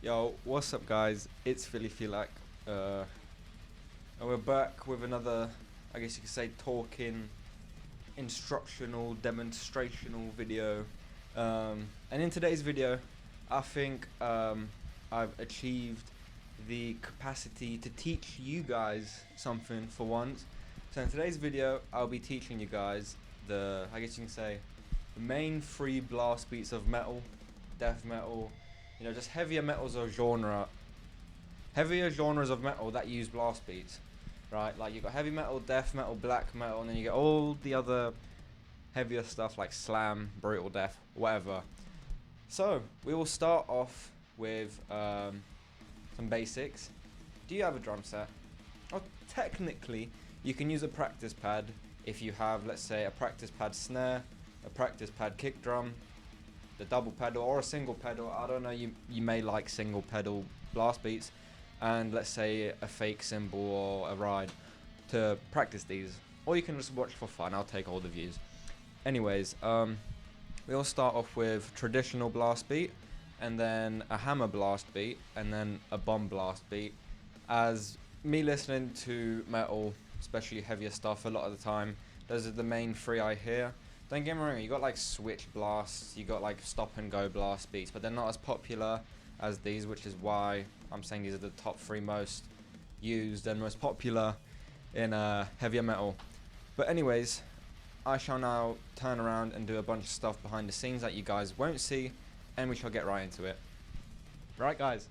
Yo, what's up, guys? It's Philly Filak, and we're back with another, I guess you could say, talking, instructional, demonstrational video. And in today's video, I think I've achieved the capacity to teach you guys something for once. So in today's video, I'll be teaching you guys I guess you can say, the main three blast beats of metal, death metal. Just heavier genres of metal that use blast beats, right? Like you got heavy metal, death metal, black metal, and then you get all the other heavier stuff like slam, brutal death, whatever. So we will start off with some basics. Do you have a drum set? Oh, technically, you can use a practice pad if you have, let's say, a practice pad snare, a practice pad kick drum, the double pedal or a single pedal. I don't know, you may like single pedal blast beats, and let's say a fake cymbal or a ride to practice these, or you can just watch for fun. I'll take all the views. Anyways, we'll start off with traditional blast beat, and then a hammer blast beat, and then a bomb blast beat. As me listening to metal, especially heavier stuff, a lot of the time, those are the main three I hear. Don't get me wrong, you got like switch blasts, you got like stop and go blast beats, but they're not as popular as these, which is why I'm saying these are the top three most used and most popular in heavier metal. But anyways, I shall now turn around and do a bunch of stuff behind the scenes that you guys won't see, and we shall get right into it. Right, guys?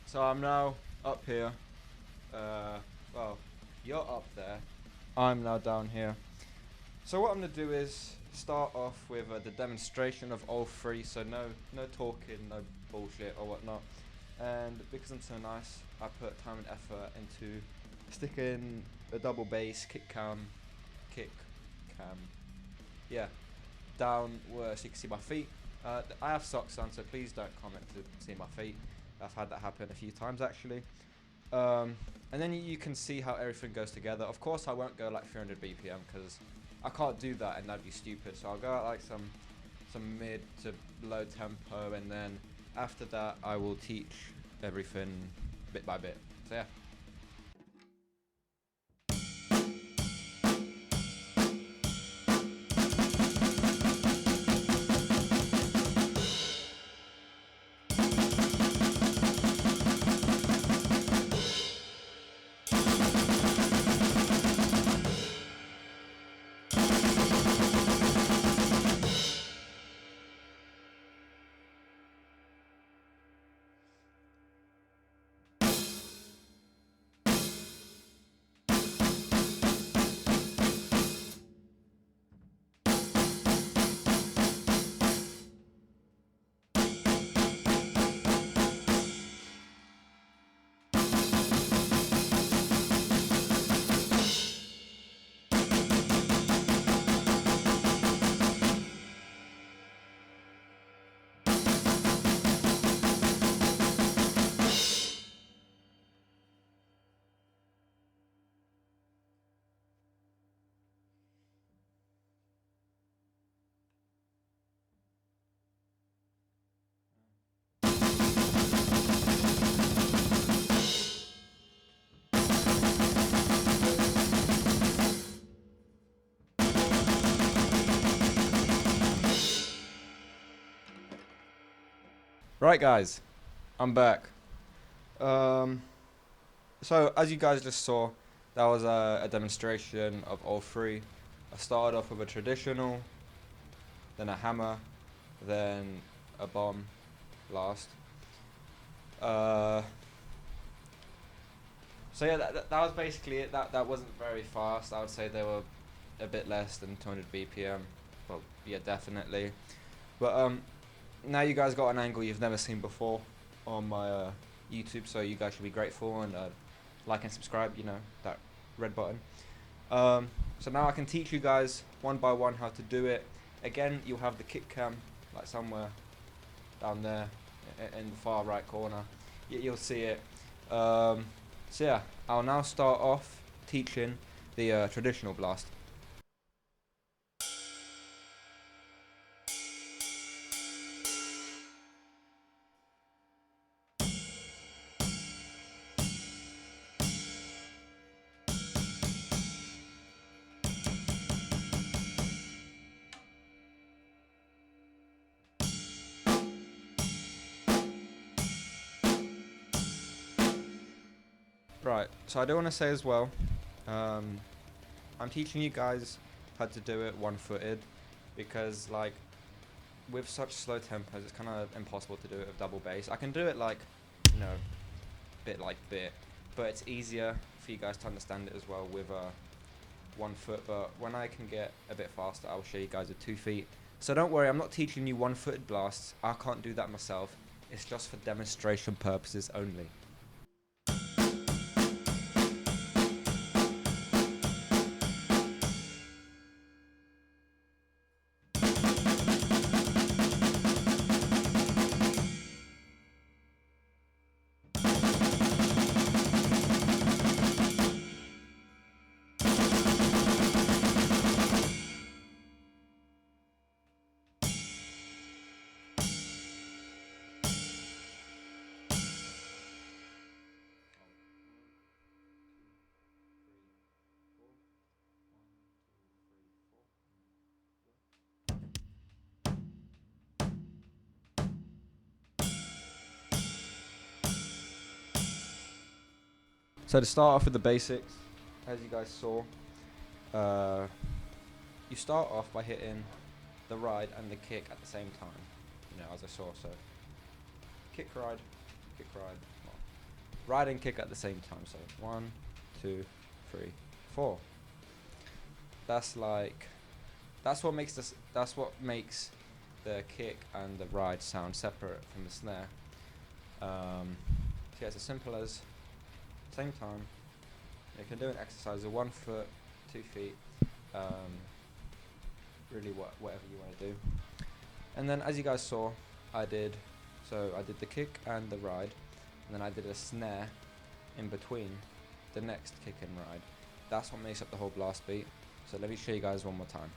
So I'm now up here. Well, you're up there. I'm now down here. So what I'm going to do is start off with the demonstration of all three, so no talking, no bullshit or whatnot. And because I'm so nice, I put time and effort into sticking a double bass kick cam, yeah, down where so you can see my feet. I have socks on, so please don't comment to see my feet. I've had that happen a few times actually. And then you can see how everything goes together. Of course I won't go like 300 BPM because I can't do that and that'd be stupid. So I'll go at like some mid to low tempo, and then after that I will teach everything bit by bit. So yeah. Right, guys, I'm back. Um, so as you guys just saw, that was a demonstration of all three. I started off with a traditional, then a hammer, then a bomb blast. Uh, so yeah, that was basically it. That wasn't very fast. I would say they were a bit less than 200 BPM. Well, yeah, definitely. But now you guys got an angle you've never seen before on my YouTube, so you guys should be grateful and like and subscribe. That red button. So now I can teach you guys one by one how to do it. Again, you'll have the kick cam like somewhere down there in the far right corner. You'll see it. So yeah, I'll now start off teaching the traditional blast. Right, so I do want to say as well, um, I'm teaching you guys how to do it one-footed because, like, with such slow tempos, it's kind of impossible to do it with double bass. I can do it like, you know, bit like bit, but it's easier for you guys to understand it as well with 1 foot. But when I can get a bit faster, I'll show you guys with 2 feet. So don't worry, I'm not teaching you one-footed blasts. I can't do that myself. It's just for demonstration purposes only. So to start off with the basics, as you guys saw, you start off by hitting the ride and the kick at the same time, you know, as I saw. So kick, ride, well, ride and kick at the same time. So 1, 2, 3, 4. That's what makes the kick and the ride sound separate from the snare. So yeah, it's as simple as same time. You can do an exercise of 1 foot, 2 feet, really whatever you want to do. And then as you guys saw, I did the kick and the ride, and then I did a snare in between the next kick and ride. That's what makes up the whole blast beat. So let me show you guys one more time.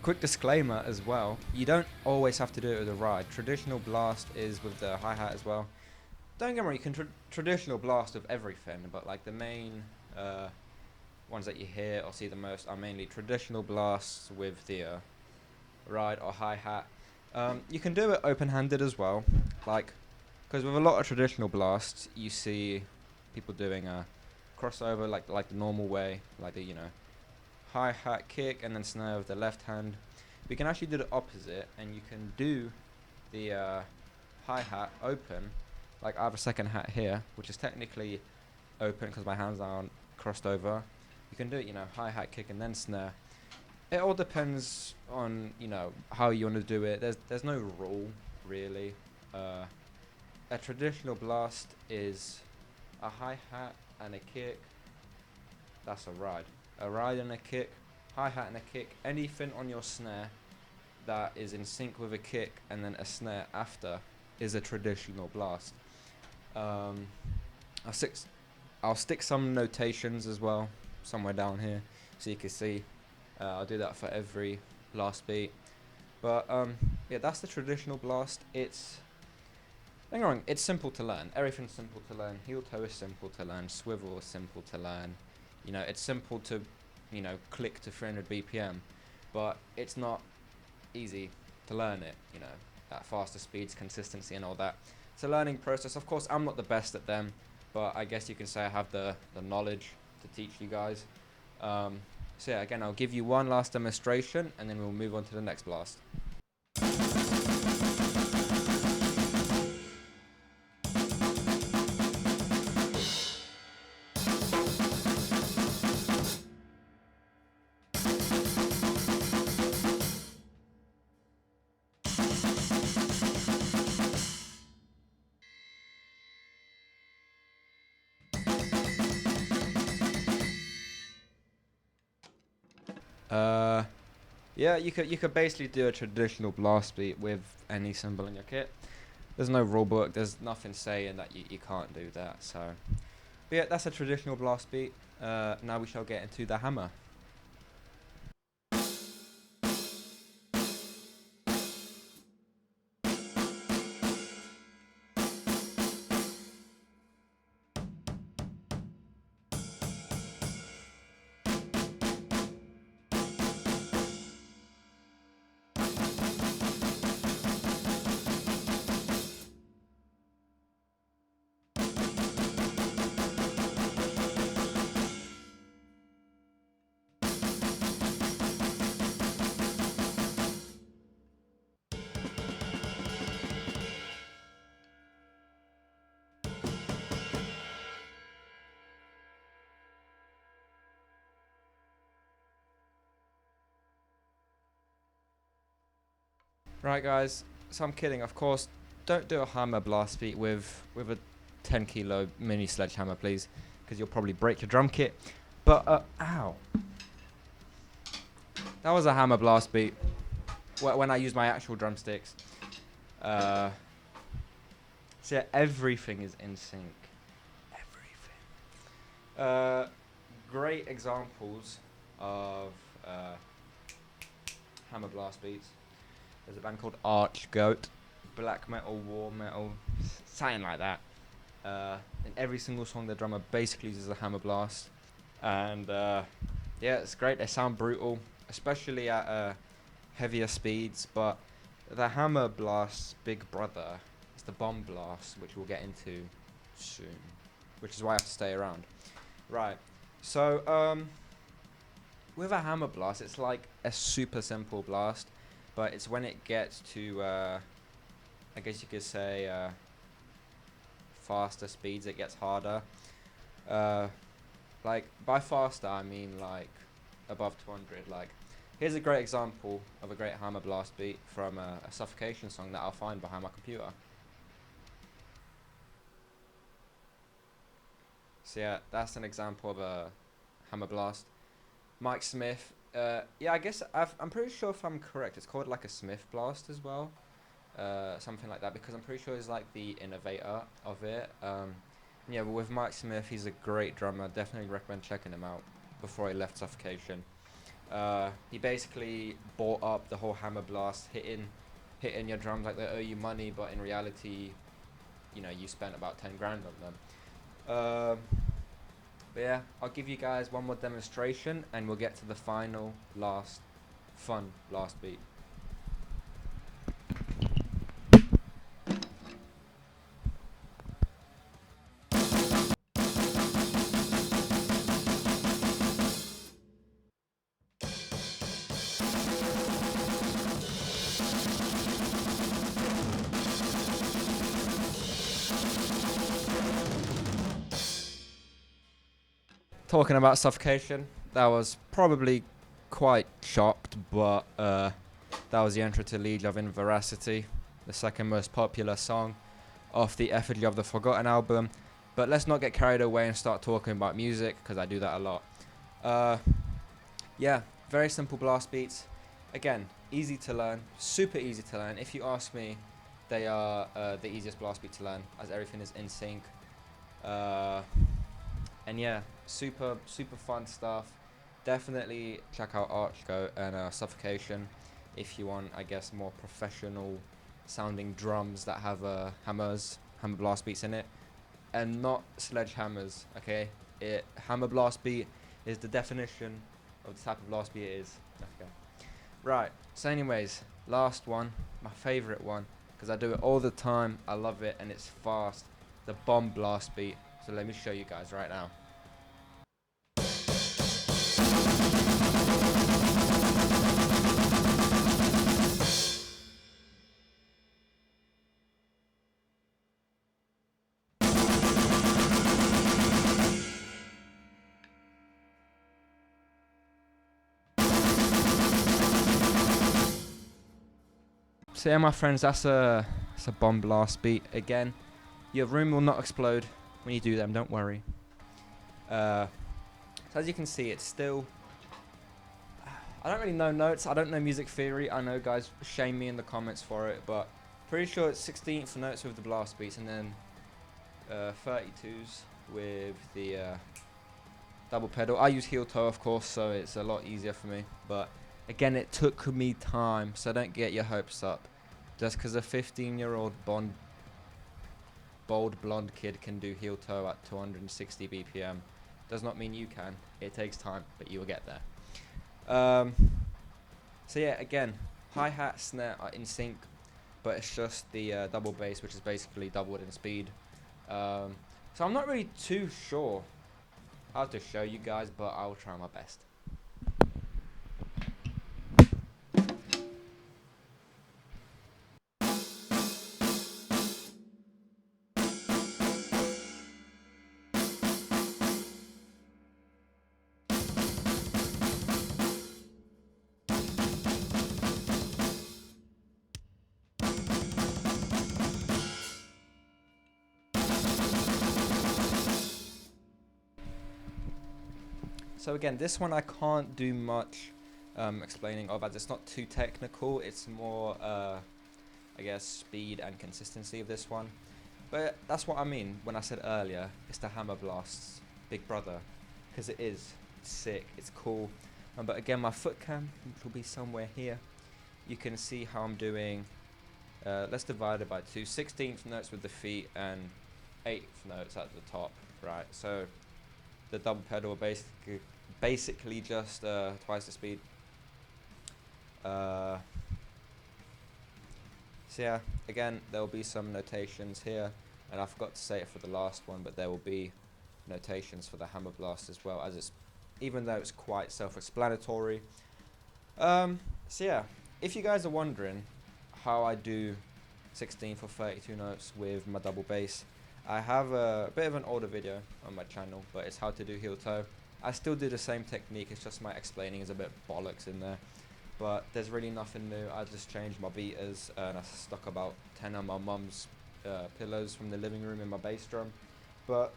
Quick disclaimer as well, you don't always have to do it with a ride. Traditional blast is with the hi-hat as well. Don't get me wrong, you can traditional blast with everything, but like the main ones that you hear or see the most are mainly traditional blasts with the ride or hi-hat. You can do it open-handed as well, like, because with a lot of traditional blasts, you see people doing a crossover like the normal way, like the, you know, hi-hat, kick, and then snare with the left hand. We can actually do the opposite, and you can do the hi-hat open. Like I have a second hat here, which is technically open because my hands aren't crossed over. You can do it, you know, hi-hat, kick, and then snare. It all depends on, you know, how you want to do it. There's no rule really. A traditional blast is a hi-hat and a kick. That's a ride. A ride and a kick, hi-hat and a kick, anything on your snare that is in sync with a kick and then a snare after is a traditional blast. I'll stick some notations as well somewhere down here so you can see. I'll do that for every blast beat. But yeah, that's the traditional blast. Don't get me wrong, it's simple to learn. Everything's simple to learn. Heel toe is simple to learn. Swivel is simple to learn. You know, it's simple to, you know, click to 300 BPM, but it's not easy to learn it, you know, at faster speeds, consistency and all that. It's a learning process. Of course, I'm not the best at them, but I guess you can say I have the knowledge to teach you guys. So yeah, again, I'll give you one last demonstration and then we'll move on to the next blast. Yeah, you could basically do a traditional blast beat with any cymbal in your kit. There's no rule book. There's nothing saying that you can't do that. So, but yeah, that's a traditional blast beat. Now we shall get into the hammer. Right, guys. So I'm kidding, of course. Don't do a hammer blast beat with a 10 kilo mini sledgehammer, please, because you'll probably break your drum kit. But ow, that was a hammer blast beat. When I use my actual drumsticks. So yeah, everything is in sync. Everything. Great examples of hammer blast beats. There's a band called Arch Goat, black metal, war metal, something like that. In every single song, the drummer basically uses a hammer blast, and yeah, it's great. They sound brutal, especially at heavier speeds. But the hammer blast's big brother is the bomb blast, which we'll get into soon, which is why I have to stay around. Right. So with a hammer blast, it's like a super simple blast, but it's when it gets to I guess you could say faster speeds, it gets harder. Like by faster, I mean like above 200. Like here's a great example of a great hammer blast beat from a Suffocation song that I'll find behind my computer. So yeah, that's an example of a hammer blast. Mike Smith. Yeah, I guess I'm pretty sure if I'm correct, it's called like a Smith blast as well. Something like that, because I'm pretty sure he's like the innovator of it. Yeah, but with Mike Smith, he's a great drummer. Definitely recommend checking him out before he left Suffocation. He basically bought up the whole hammer blast, hitting your drums like they owe you money, but in reality, you know, you spent about 10 grand on them. But yeah, I'll give you guys one more demonstration, and we'll get to the final, fun last beat. Talking about Suffocation, that was probably quite chopped, but that was the intro to Legion of Veracity, the second most popular song off the Effigy of the Forgotten album. But let's not get carried away and start talking about music, because I do that a lot. Yeah, very simple blast beats. Again, easy to learn, super easy to learn. If you ask me, they are the easiest blast beat to learn, as everything is in sync. And yeah, super fun stuff. Definitely check out Archgo and Suffocation if you want, I guess, more professional sounding drums that have hammer blast beats in it, and not sledgehammers. Okay, hammer blast beat is the definition of the type of blast beat it is. Okay, right. So, anyways, last one, my favorite one, because I do it all the time. I love it, and it's fast. The bomb blast beat. So let me show you guys right now. So yeah, my friends, that's a bomb blast beat. Again, your room will not explode when you do them, don't worry. So as you can see, it's still... I don't really know notes, I don't know music theory. I know, guys, shame me in the comments for it, but pretty sure it's 16th notes with the blast beats, and then 32s with the double pedal. I use heel toe, of course, so it's a lot easier for me, but again, it took me time, so don't get your hopes up. Just because a 15-year-old bold blonde kid can do heel toe at 260 BPM does not mean you can. It takes time, but you will get there. So yeah, again, hi-hat, snare are in sync, but it's just the double bass, which is basically doubled in speed. So I'm not really too sure how to show you guys, but I'll try my best. So again, this one I can't do much explaining of, as it's not too technical. It's more, I guess, speed and consistency of this one. But that's what I mean when I said earlier, it's the Hammer Blast's big brother, because it is sick, it's cool. But again, my foot cam, which will be somewhere here, you can see how I'm doing. Let's divide it by 2, 16th notes with the feet and 8th notes at the top, right? So the double pedal basically just twice the speed. So yeah, again, there will be some notations here, and I forgot to say it for the last one, but there will be notations for the Hammer Blast as well, as it's, even though it's quite self-explanatory. So yeah, if you guys are wondering how I do 16 for 32 notes with my double bass, I have a bit of an older video on my channel, but it's how to do heel toe. I still do the same technique, it's just my explaining is a bit bollocks in there. But there's really nothing new. I just changed my beaters and I stuck about 10 of my mum's pillows from the living room in my bass drum. But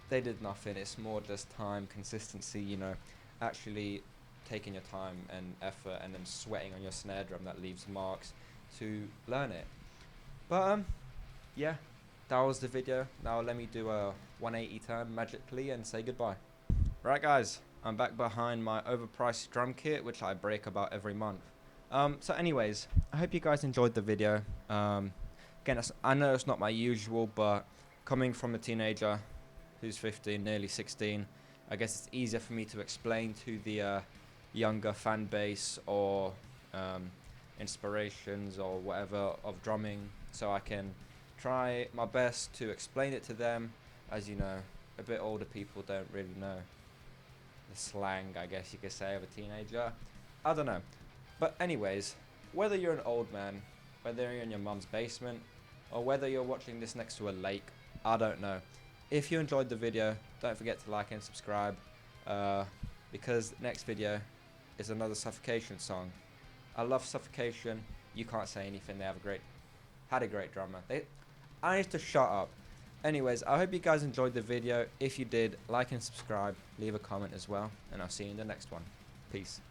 they did nothing. It's more just time, consistency, you know, actually taking your time and effort and then sweating on your snare drum that leaves marks to learn it. But yeah, that was the video. Now let me do a 180 turn magically and say goodbye. Right guys, I'm back behind my overpriced drum kit, which I break about every month. So anyways, I hope you guys enjoyed the video. Again, I know it's not my usual, but coming from a teenager who's 15, nearly 16, I guess it's easier for me to explain to the younger fan base or inspirations or whatever of drumming, so I can try my best to explain it to them. As you know, a bit older people don't really know the slang, I guess you could say, of a teenager. I don't know. But anyways, whether you're an old man, whether you're in your mum's basement, or whether you're watching this next to a lake, I don't know. If you enjoyed the video, don't forget to like and subscribe, because the next video is another Suffocation song. I love Suffocation. You can't say anything. They have had a great drummer. I need to shut up. Anyways, I hope you guys enjoyed the video. If you did, like and subscribe, leave a comment as well, and I'll see you in the next one. Peace.